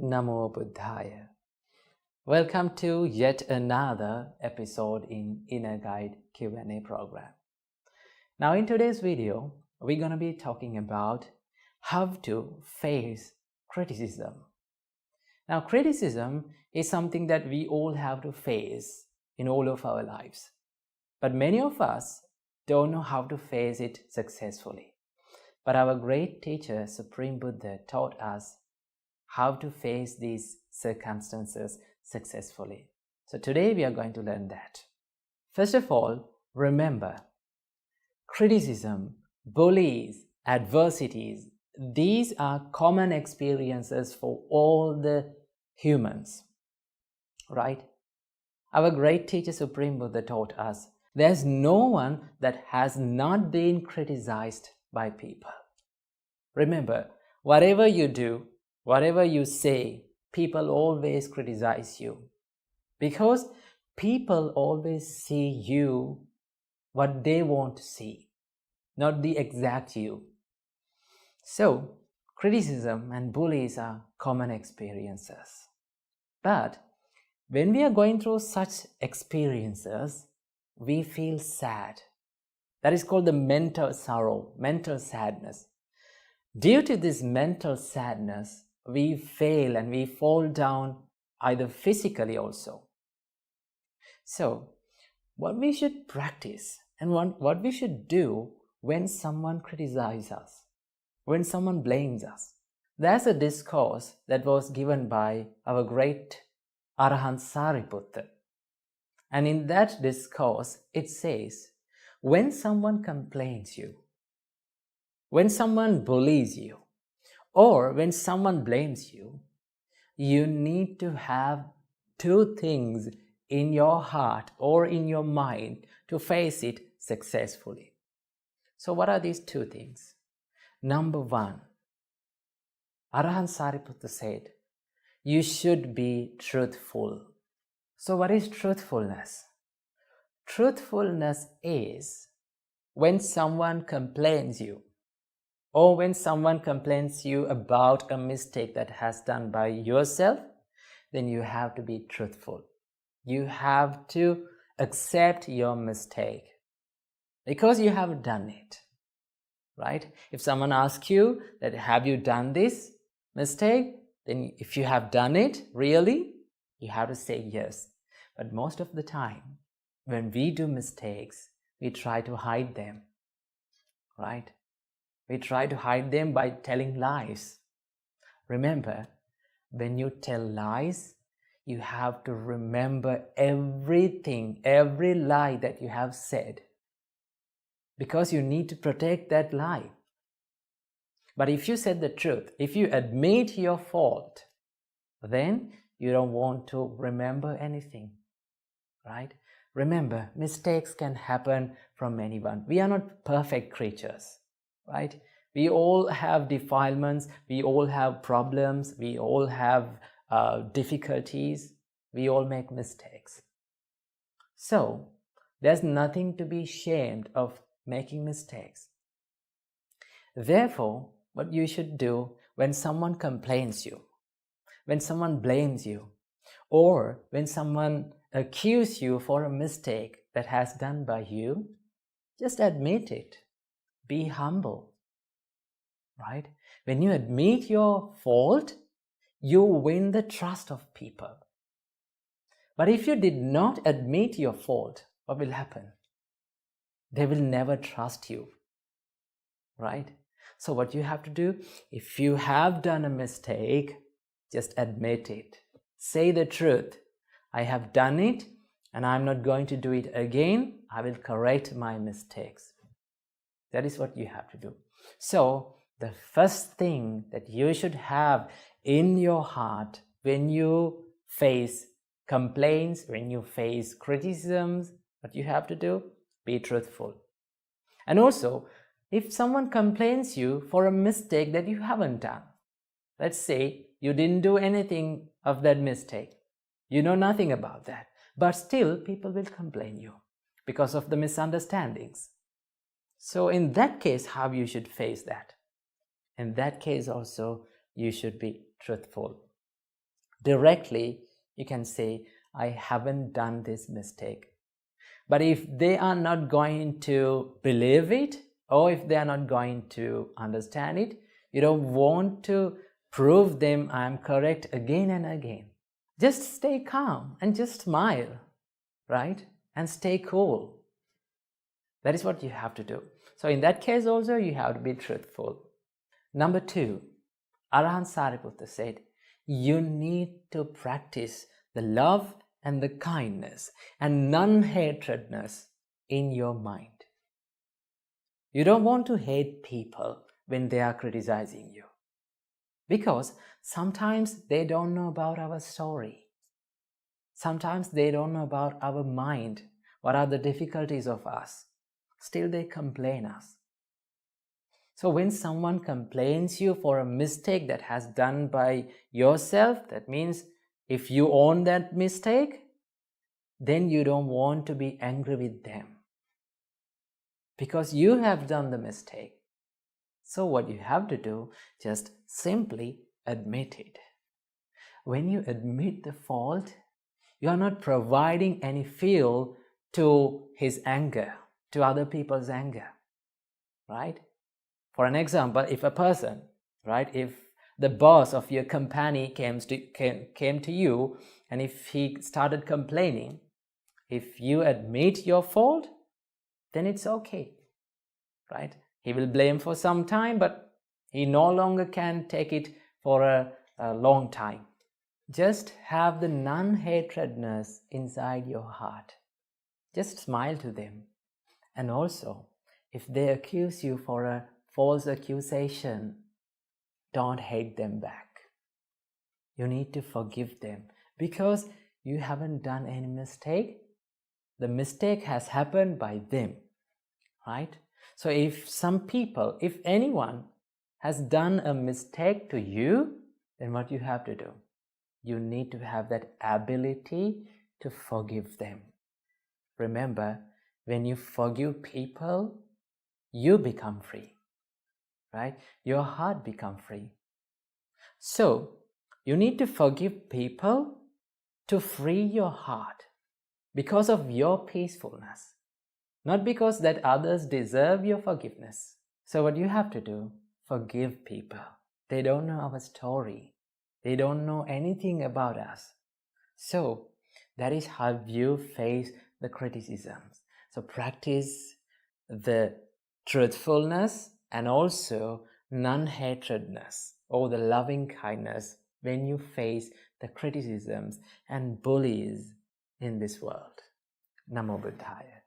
Namo Buddhaya. Welcome to yet another episode in Inner Guide Q&A program. Now in today's video, we're going to be talking about how to face criticism. Now criticism is something that we all have to face in all of our lives. But many of us don't know how to face it successfully. But our great teacher, Supreme Buddha, taught us how to face these circumstances successfully. So today we are going to learn that. First of all, remember, criticism, bullies, adversities, these are common experiences for all the humans, right? Our great teacher, Supreme Buddha, taught us there's no one that has not been criticized by people. Remember, whatever you do, whatever you say, people always criticize you because people always see you what they want to see, not the exact you. So, criticism and bullies are common experiences. But when we are going through such experiences, we feel sad. That is called the mental sorrow, mental sadness. Due to this mental sadness, we fail and we fall down either physically also. So, what we should practice and what we should do when someone criticizes us, when someone blames us. There's a discourse that was given by our great Arahant Sariputta. And in that discourse, it says, when someone complains you, when someone bullies you, or when someone blames you, you need to have two things in your heart or in your mind to face it successfully. So what are these two things? Number one, Arahant Sariputta said, you should be truthful. So what is truthfulness? Truthfulness is when someone complains you, or when someone complains you about a mistake that has done by yourself, then you have to be truthful. You have to accept your mistake because you have done it, right? If someone asks you that, have you done this mistake? Then if you have done it, really, you have to say yes. But most of the time, when we do mistakes, we try to hide them, right? We try to hide them by telling lies. Remember, when you tell lies, you have to remember everything, every lie that you have said, because you need to protect that lie. But if you said the truth, if you admit your fault, then you don't want to remember anything, right? Remember, mistakes can happen from anyone. We are not perfect creatures, right? We all have defilements, we all have problems, we all have difficulties, we all make mistakes. So, there's nothing to be ashamed of making mistakes. Therefore, what you should do when someone complains you, when someone blames you, or when someone accuses you for a mistake that has done by you, just admit it. Be humble, right? When you admit your fault, you win the trust of people. But if you did not admit your fault, what will happen? They will never trust you, right? So what you have to do, if you have done a mistake, just admit it. Say the truth. I have done it and I'm not going to do it again. I will correct my mistakes. That is what you have to do. So the first thing that you should have in your heart when you face complaints, when you face criticisms, what you have to do, be truthful. And also, if someone complains you for a mistake that you haven't done, let's say you didn't do anything of that mistake, you know nothing about that, but still people will complain you because of the misunderstandings. So in that case, how you should face that? In that case also, you should be truthful. directly you can say, I haven't done this mistake. But if they are not going to believe it, or if they are not going to understand it, you don't want to prove them I am correct again and again. Just stay calm and just smile, right? And stay cool. That is what you have to do. So in that case also, you have to be truthful. Number 2, Arahant Sariputta said, you need to practice the love and the kindness and non-hatredness in your mind. You don't want to hate people when they are criticizing you, because sometimes they don't know about our story. Sometimes they don't know about our mind, what are the difficulties of us. Still they complain us. So when someone complains you for a mistake that has done by yourself, that means if you own that mistake, then you don't want to be angry with them, because you have done the mistake. So what you have to do, just simply admit it. When you admit the fault, you are not providing any fuel to his anger, to other people's anger, right? For an example, if a person, right, if the boss of your company came to you, and if he started complaining, if you admit your fault, then it's okay, right? He will blame for some time, but he no longer can take it for a long time. Just have the non-hatredness inside your heart. Just smile to them. And also, if they accuse you for a false accusation, don't hate them back. You need to forgive them, because you haven't done any mistake. The mistake has happened by them, right? So if some people, if anyone has done a mistake to you, then what you have to do? You need to have that ability to forgive them. Remember, when you forgive people, you become free, right? Your heart becomes free. So you need to forgive people to free your heart because of your peacefulness, not because that others deserve your forgiveness. So what you have to do, forgive people. They don't know our story. They don't know anything about us. So that is how you face the criticisms. So practice the truthfulness and also non-hatredness, or the loving kindness, when you face the criticisms and bullies in this world. Namo Buddhaya.